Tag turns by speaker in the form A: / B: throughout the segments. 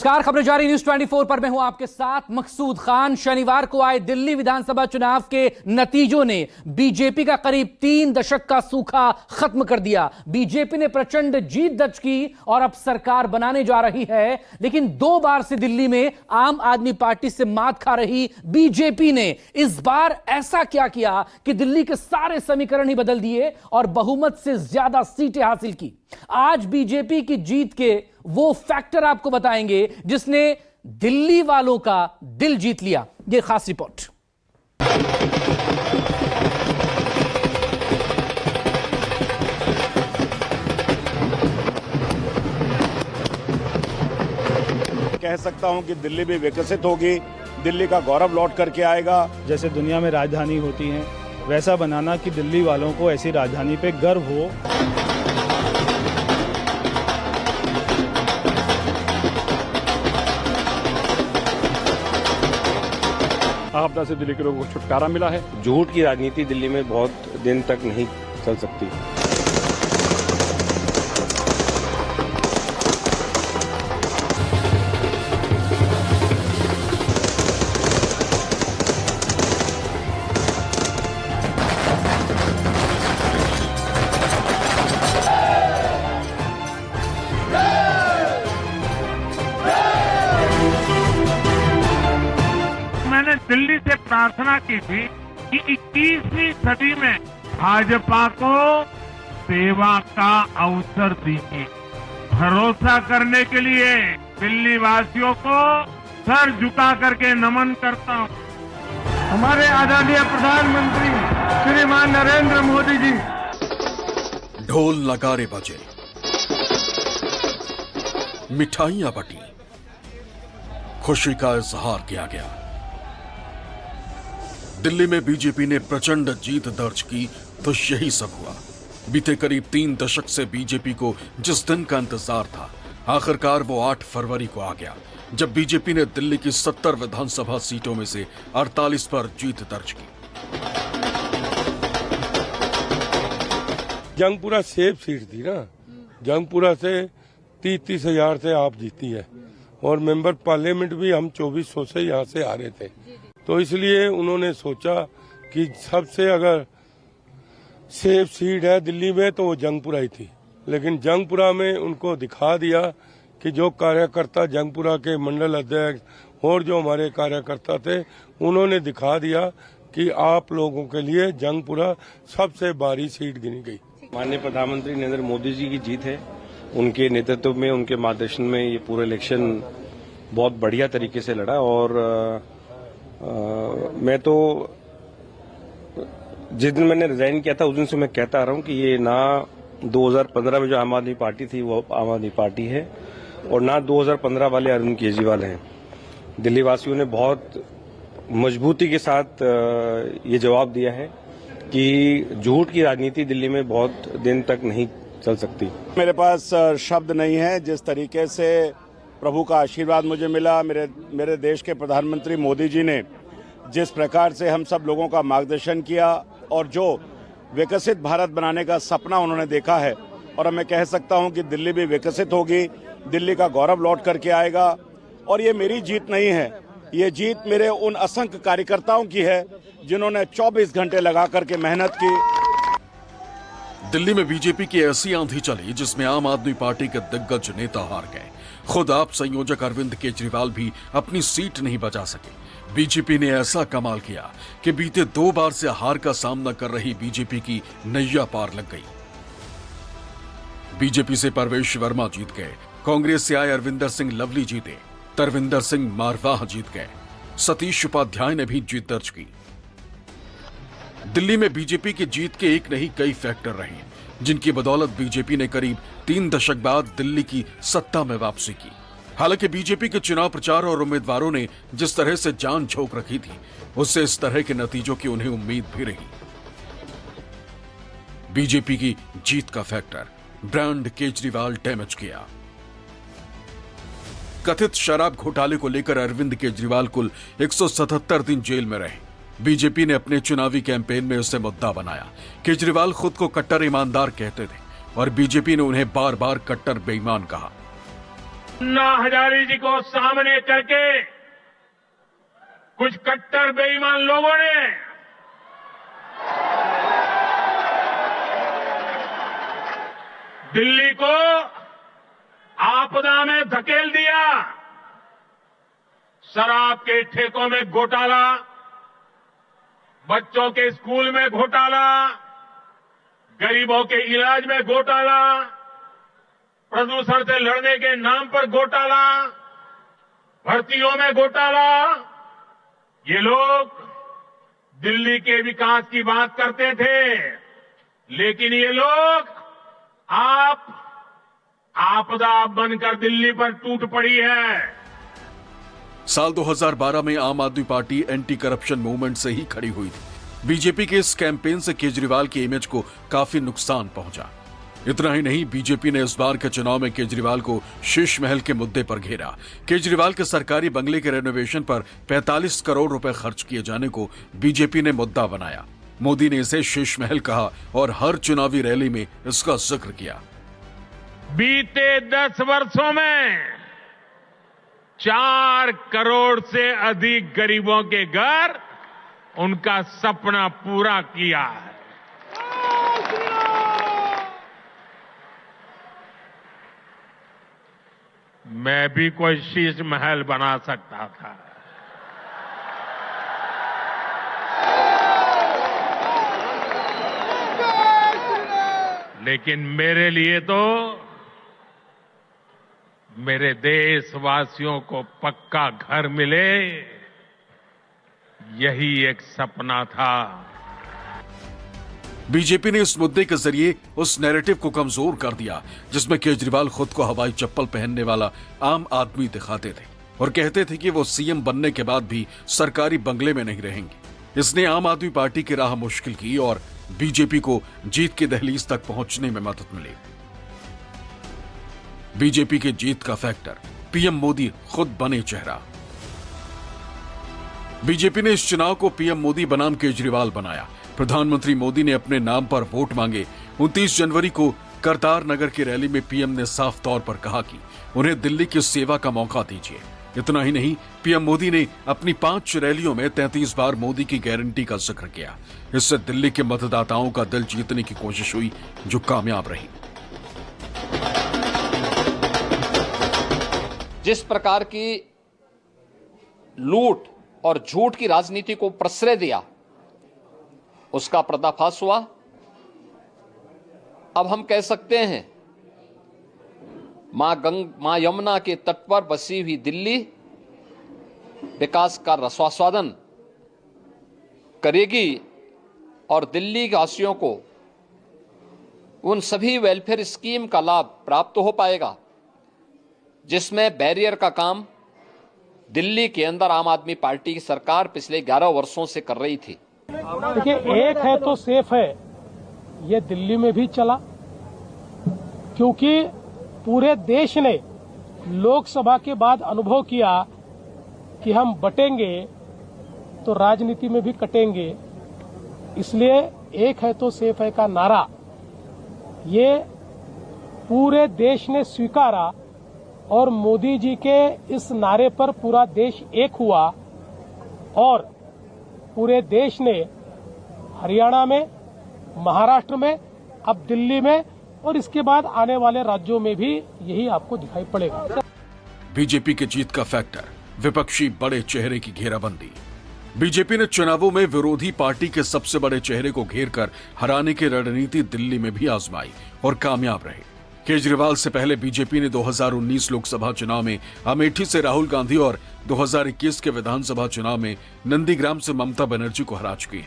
A: नमस्कार, खबरें जारी न्यूज 24 पर मैं हूं आपके साथ मकसूद खान। शनिवार को आए दिल्ली विधानसभा चुनाव के नतीजों ने बीजेपी का करीब 3 दशक का सूखा खत्म कर दिया। बीजेपी ने प्रचंड जीत दर्ज की और अब सरकार बनाने जा रही है। लेकिन 2 बार से दिल्ली में आम आदमी पार्टी से मात खा रही बीजेपी ने इस बार ऐसा क्या किया कि दिल्ली के सारे समीकरण ही बदल दिए और बहुमत से ज्यादा सीटें हासिल की। आज बीजेपी की जीत के वो फैक्टर आपको बताएंगे जिसने दिल्ली वालों का दिल जीत लिया। ये खास रिपोर्ट।
B: कह सकता हूं कि दिल्ली भी विकसित होगी, दिल्ली का गौरव लौट करके आएगा।
C: जैसे दुनिया में राजधानी होती हैं वैसा बनाना कि दिल्ली वालों को ऐसी राजधानी पे गर्व हो।
D: आपदा से दिल्ली के लोगों को छुटकारा मिला है।
E: झूठ की राजनीति दिल्ली में बहुत दिन तक नहीं चल सकती।
F: मैंने दिल्ली से प्रार्थना की थी कि 21वीं सदी में भाजपा को सेवा का अवसर दीजिए। भरोसा करने के लिए दिल्ली वासियों को सर झुका करके नमन करता हूं। हमारे आदरणीय प्रधानमंत्री श्रीमान नरेंद्र मोदी जी।
G: ढोल नगारे बजे, मिठाइयां बटी, खुशी का इजहार किया गया। दिल्ली में बीजेपी ने प्रचंड जीत दर्ज की तो यही सब हुआ। बीते करीब 3 दशक से बीजेपी को जिस दिन का इंतजार था, आखिरकार वो 8 फरवरी को आ गया, जब बीजेपी ने दिल्ली की 70 विधानसभा सीटों में से 48 पर जीत दर्ज की।
H: जंगपुरा सेफ सीट थी ना, जंगपुरा से 30-30 हजार से आप जीती है और मेंबर पार्लियामेंट भी हम 2400 से यहाँ से आ रहे थे। तो इसलिए उन्होंने सोचा कि सबसे अगर सेफ सीट है दिल्ली में तो वो जंगपुरा ही थी। लेकिन जंगपुरा में उनको दिखा दिया कि जो कार्यकर्ता जंगपुरा के मंडल अध्यक्ष और जो हमारे कार्यकर्ता थे, उन्होंने दिखा दिया कि आप लोगों के लिए जंगपुरा सबसे भारी सीट गिनी गई।
E: माननीय प्रधानमंत्री नरेंद्र मोदी जी की जीत है। उनके नेतृत्व में, उनके मार्गदर्शन में ये पूरा इलेक्शन बहुत बढ़िया तरीके से लड़ा और मैं तो जिस दिन मैंने रिजाइन किया था उस दिन से मैं कहता आ रहा हूं कि ये ना 2015 में जो आम आदमी पार्टी थी वो आम आदमी पार्टी है और ना 2015 वाले अरविंद केजरीवाल हैं। दिल्ली वासियों ने बहुत मजबूती के साथ ये जवाब दिया है कि झूठ की राजनीति दिल्ली में बहुत दिन तक नहीं चल सकती।
B: मेरे पास शब्द नहीं है। जिस तरीके से प्रभु का आशीर्वाद मुझे मिला, मेरे देश के प्रधानमंत्री मोदी जी ने जिस प्रकार से हम सब लोगों का मार्गदर्शन किया और जो विकसित भारत बनाने का सपना उन्होंने देखा है, और अब मैं कह सकता हूं कि दिल्ली भी विकसित होगी, दिल्ली का गौरव लौट करके आएगा। और ये मेरी जीत नहीं है, ये जीत मेरे उन असंख्य कार्यकर्ताओं की है जिन्होंने 24 घंटे लगा करके मेहनत की।
G: दिल्ली में बीजेपी की ऐसी आंधी चली जिसमें आम आदमी पार्टी के दिग्गज नेता हार गए। खुद आप संयोजक अरविंद केजरीवाल भी अपनी सीट नहीं बचा सके। बीजेपी ने ऐसा कमाल किया कि बीते 2 बार से हार का सामना कर रही बीजेपी की नैया पार लग गई। बीजेपी से परवेश वर्मा जीत गए, कांग्रेस से आए अरविंदर सिंह लवली जीते, तरविंदर सिंह मारवाह जीत गए, सतीश उपाध्याय ने भी जीत दर्ज की। दिल्ली में बीजेपी की जीत के एक नहीं कई फैक्टर रहे जिनकी बदौलत बीजेपी ने करीब 3 दशक बाद दिल्ली की सत्ता में वापसी की। हालांकि बीजेपी के चुनाव प्रचार और उम्मीदवारों ने जिस तरह से जान झोंक रखी थी, उससे इस तरह के नतीजों की उन्हें उम्मीद भी रही। बीजेपी की जीत का फैक्टर ब्रांड केजरीवाल डैमेज किया। कथित शराब घोटाले को लेकर अरविंद केजरीवाल कुल 177 दिन जेल में रहे। बीजेपी ने अपने चुनावी कैंपेन में उसे मुद्दा बनाया। केजरीवाल खुद को कट्टर ईमानदार कहते थे और बीजेपी ने उन्हें बार बार कट्टर बेईमान कहा।
F: अन्ना हजारे जी को सामने करके कुछ कट्टर बेईमान लोगों ने दिल्ली को आपदा में धकेल दिया। शराब के ठेकों में घोटाला, बच्चों के स्कूल में घोटाला, गरीबों के इलाज में घोटाला, प्रदूषण से लड़ने के नाम पर घोटाला, भर्तियों में घोटाला। ये लोग दिल्ली के विकास की बात करते थे, लेकिन ये लोग आपदा बनकर दिल्ली पर टूट पड़ी है।
G: साल 2012 में आम आदमी पार्टी एंटी करप्शन मूवमेंट से ही खड़ी हुई थी। बीजेपी के इस कैंपेन से केजरीवाल की इमेज को काफी नुकसान पहुंचा। इतना ही नहीं, बीजेपी ने इस बार के चुनाव में केजरीवाल को शीश महल के मुद्दे पर घेरा। केजरीवाल के सरकारी बंगले के रेनोवेशन पर 45 करोड़ रुपए खर्च किए जाने को बीजेपी ने मुद्दा बनाया। मोदी ने इसे शीश महल कहा और हर चुनावी रैली में इसका जिक्र किया।
F: बीते 10 वर्षों में 4 करोड़ से अधिक गरीबों के घर उनका सपना पूरा किया है। मैं भी कोई शीश महल बना सकता था, लेकिन मेरे लिए तो मेरे देशवासियों को पक्का घर मिले, यही एक सपना था।
G: बीजेपी ने इस मुद्दे के जरिए उस नैरेटिव को कमजोर कर दिया जिसमें केजरीवाल खुद को हवाई चप्पल पहनने वाला आम आदमी दिखाते थे और कहते थे कि वो सीएम बनने के बाद भी सरकारी बंगले में नहीं रहेंगे। इसने आम आदमी पार्टी की राह मुश्किल की और बीजेपी को जीत की दहलीज तक पहुंचने में मदद मिली। बीजेपी की जीत का फैक्टर पीएम मोदी खुद बने चेहरा। बीजेपी ने इस चुनाव को पीएम मोदी बनाम केजरीवाल बनाया। प्रधानमंत्री मोदी ने अपने नाम पर वोट मांगे। 29 जनवरी को करतार नगर की रैली में पीएम ने साफ तौर पर कहा कि उन्हें दिल्ली की सेवा का मौका दीजिए। इतना ही नहीं, पीएम मोदी ने अपनी 5 रैलियों में 33 बार मोदी की गारंटी का जिक्र किया। इससे दिल्ली के मतदाताओं का दिल जीतने की कोशिश हुई, जो कामयाब रही।
I: जिस प्रकार की लूट और झूठ की राजनीति को प्रश्रय दिया, उसका पर्दाफाश हुआ। अब हम कह सकते हैं मां यमुना के तट पर बसी हुई दिल्ली विकास का रसास्वादन करेगी और दिल्ली वासियों को उन सभी वेलफेयर स्कीम का लाभ प्राप्त हो पाएगा जिसमें बैरियर का काम दिल्ली के अंदर आम आदमी पार्टी की सरकार पिछले 11 वर्षों से कर रही थी।
J: देखिए, एक है तो सेफ है, ये दिल्ली में भी चला, क्योंकि पूरे देश ने लोकसभा के बाद अनुभव किया कि हम बटेंगे तो राजनीति में भी कटेंगे। इसलिए एक है तो सेफ है का नारा ये पूरे देश ने स्वीकारा और मोदी जी के इस नारे पर पूरा देश एक हुआ और पूरे देश ने हरियाणा में, महाराष्ट्र में, अब दिल्ली में और इसके बाद आने वाले राज्यों में भी यही आपको दिखाई पड़ेगा।
G: बीजेपी की जीत का फैक्टर विपक्षी बड़े चेहरे की घेराबंदी। बीजेपी ने चुनावों में विरोधी पार्टी के सबसे बड़े चेहरे को घेरकर हराने की रणनीति दिल्ली में भी आजमाई और कामयाब रहे। केजरीवाल से पहले बीजेपी ने 2019 लोकसभा चुनाव में अमेठी से राहुल गांधी और 2021 के विधानसभा चुनाव में नंदीग्राम से ममता बनर्जी को हरा चुकी।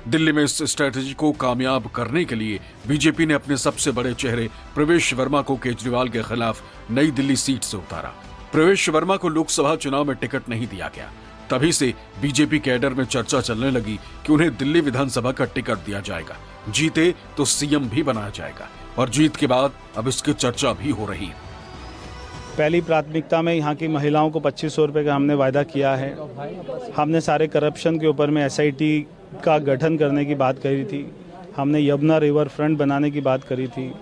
G: दिल्ली में इस स्ट्रेटेजी को कामयाब करने के लिए बीजेपी ने अपने सबसे बड़े चेहरे प्रवेश वर्मा को केजरीवाल के खिलाफ नई दिल्ली सीट से उतारा। प्रवेश वर्मा को लोकसभा चुनाव में टिकट नहीं दिया गया। तभी से बीजेपी कैडर में चर्चा चलने लगी कि उन्हें दिल्ली विधानसभा का टिकट दिया जाएगा, जीते तो सीएम भी बनाया जाएगा और जीत के बाद अब इसकी चर्चा भी हो रही है।
C: पहली प्राथमिकता में यहाँ की महिलाओं को 2500 रुपये का हमने वायदा किया है। हमने सारे करप्शन के ऊपर में SIT का गठन करने की बात करी थी। हमने यमुना रिवर फ्रंट बनाने की बात करी थी।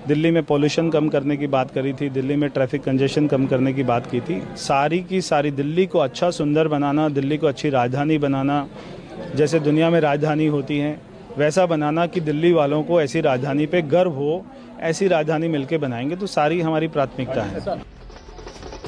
C: दिल्ली में पोल्यूशन कम करने की बात करी थी, दिल्ली में ट्रैफिक कंजेशन कम करने की बात की थी। सारी की सारी दिल्ली को अच्छा सुंदर बनाना, दिल्ली को अच्छी राजधानी बनाना, जैसे दुनिया में राजधानी होती हैं वैसा बनाना कि दिल्ली वालों को ऐसी राजधानी पे गर्व हो, ऐसी राजधानी मिलके बनाएंगे। तो सारी हमारी प्राथमिकता है।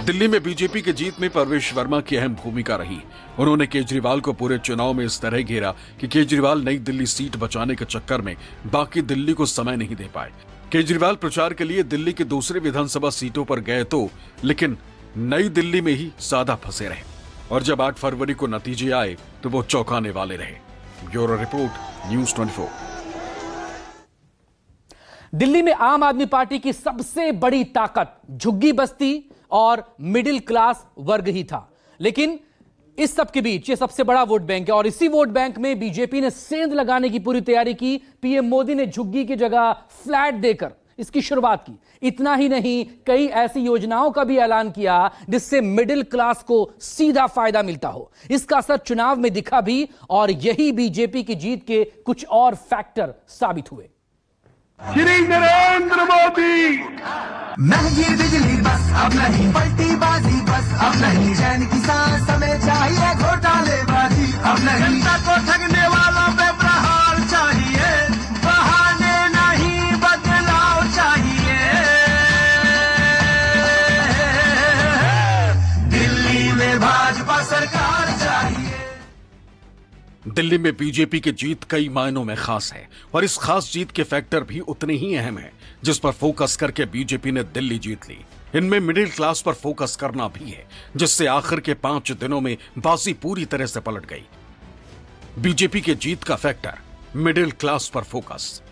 G: दिल्ली में बीजेपी की जीत में परवेश वर्मा की अहम भूमिका रही। उन्होंने केजरीवाल को पूरे चुनाव में इस तरह घेरा कि केजरीवाल नई दिल्ली सीट बचाने के चक्कर में बाकी दिल्ली को समय नहीं दे पाए। केजरीवाल प्रचार के लिए दिल्ली की दूसरी विधानसभा सीटों पर गए तो, लेकिन नई दिल्ली में ही ज्यादा फंसे रहे और जब 8 फरवरी को नतीजे आए तो वो चौंकाने वाले रहे। Bureau report, news 24।
A: दिल्ली में आम आदमी पार्टी की सबसे बड़ी ताकत झुग्गी बस्ती और मिडिल क्लास वर्ग ही था, लेकिन इस सब के बीच ये सबसे बड़ा वोट बैंक है और इसी वोट बैंक में बीजेपी ने सेंध लगाने की पूरी तैयारी की। पीएम मोदी ने झुग्गी की जगह फ्लैट देकर इसकी शुरुआत की। इतना ही नहीं, कई ऐसी योजनाओं का भी ऐलान किया जिससे मिडिल क्लास को सीधा फायदा मिलता हो। इसका असर चुनाव में दिखा भी और यही बीजेपी की जीत के कुछ और फैक्टर साबित हुए।
F: श्री नरेंद्र मोदी,
K: महंगी बिजली बस अब नहीं, पलटी बाजी बस अब नहीं, चैन की सांस हमें चाहिए, घोटालेबाजी अब नहीं, जनता को ठगने वालों पे प्रहार चाहिए, बहाने नहीं बदलाव चाहिए। दिल्ली में भाजपा सरकार चाहिए।
G: दिल्ली में बीजेपी की जीत कई मायनों में खास है और इस खास जीत के फैक्टर भी उतने ही अहम है जिस पर फोकस करके बीजेपी ने दिल्ली जीत ली। इनमें मिडिल क्लास पर फोकस करना भी है, जिससे आखिर के 5 दिनों में बाजी पूरी तरह से पलट गई। बीजेपी की जीत का फैक्टर, मिडिल क्लास पर फोकस।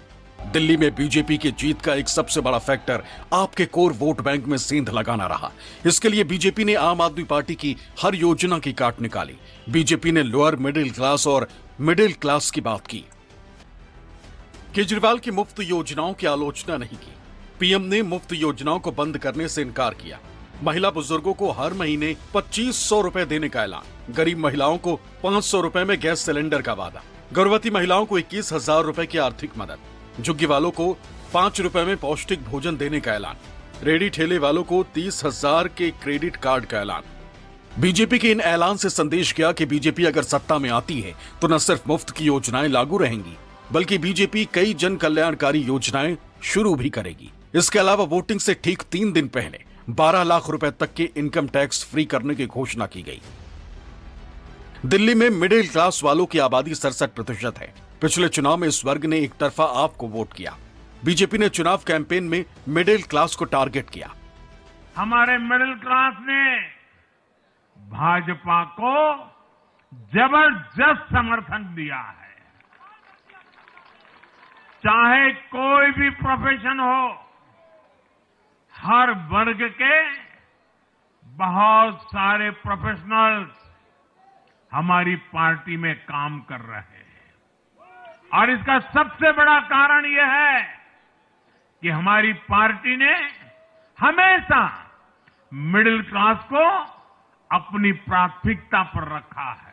G: दिल्ली में बीजेपी की जीत का एक सबसे बड़ा फैक्टर आपके कोर वोट बैंक में सेंध लगाना रहा। इसके लिए बीजेपी ने आम आदमी पार्टी की हर योजना की काट निकाली। बीजेपी ने लोअर मिडिल क्लास और मिडिल क्लास की बात की। केजरीवाल की मुफ्त योजनाओं की आलोचना नहीं की। पीएम ने मुफ्त योजनाओं को बंद करने से इनकार किया। महिला बुजुर्गों को हर महीने 2500 रुपए देने का ऐलान। गरीब महिलाओं को 500 रुपए में गैस सिलेंडर का वादा। गर्भवती महिलाओं को 21,000 रुपए की आर्थिक मदद। झुग्गी वालों को 5 रुपए में पौष्टिक भोजन देने का ऐलान। रेडी ठेले वालों को 30,000 के क्रेडिट कार्ड का ऐलान। बीजेपी के इन ऐलान से संदेश गया कि बीजेपी अगर सत्ता में आती है तो न सिर्फ मुफ्त की योजनाएं लागू रहेंगी, बल्कि बीजेपी कई जन कल्याणकारी योजनाएं शुरू भी करेगी। इसके अलावा वोटिंग से ठीक 3 दिन पहले 12 लाख रुपए तक के इनकम टैक्स फ्री करने की घोषणा की गई। दिल्ली में मिडिल क्लास वालों की आबादी 67% है। पिछले चुनाव में इस वर्ग ने एक तरफा आपको वोट किया। बीजेपी ने चुनाव कैंपेन में मिडिल क्लास को टारगेट किया।
F: हमारे मिडिल क्लास ने भाजपा को जबरदस्त समर्थन दिया है। चाहे कोई भी प्रोफेशन हो, हर वर्ग के बहुत सारे प्रोफेशनल्स हमारी पार्टी में काम कर रहे हैं और इसका सबसे बड़ा कारण यह है कि हमारी पार्टी ने हमेशा मिडिल क्लास को अपनी प्राथमिकता पर रखा है।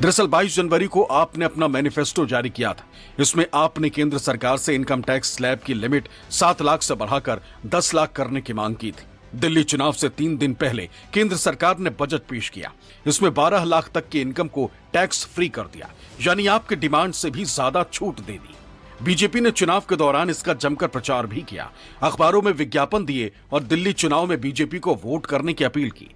G: दरअसल 22 जनवरी को आपने अपना मैनिफेस्टो जारी किया था। इसमें आपने केंद्र सरकार से इनकम टैक्स स्लैब की लिमिट 7 लाख से बढ़ाकर 10 लाख करने की मांग की थी। दिल्ली चुनाव से 3 दिन पहले केंद्र सरकार ने बजट पेश किया। इसमें 12 लाख तक की इनकम को टैक्स फ्री कर दिया, यानी आपके डिमांड से भी ज्यादा छूट दे दी। बीजेपी ने चुनाव के दौरान इसका जमकर प्रचार भी किया, अखबारों में विज्ञापन दिए और दिल्ली चुनाव में बीजेपी को वोट करने की अपील की।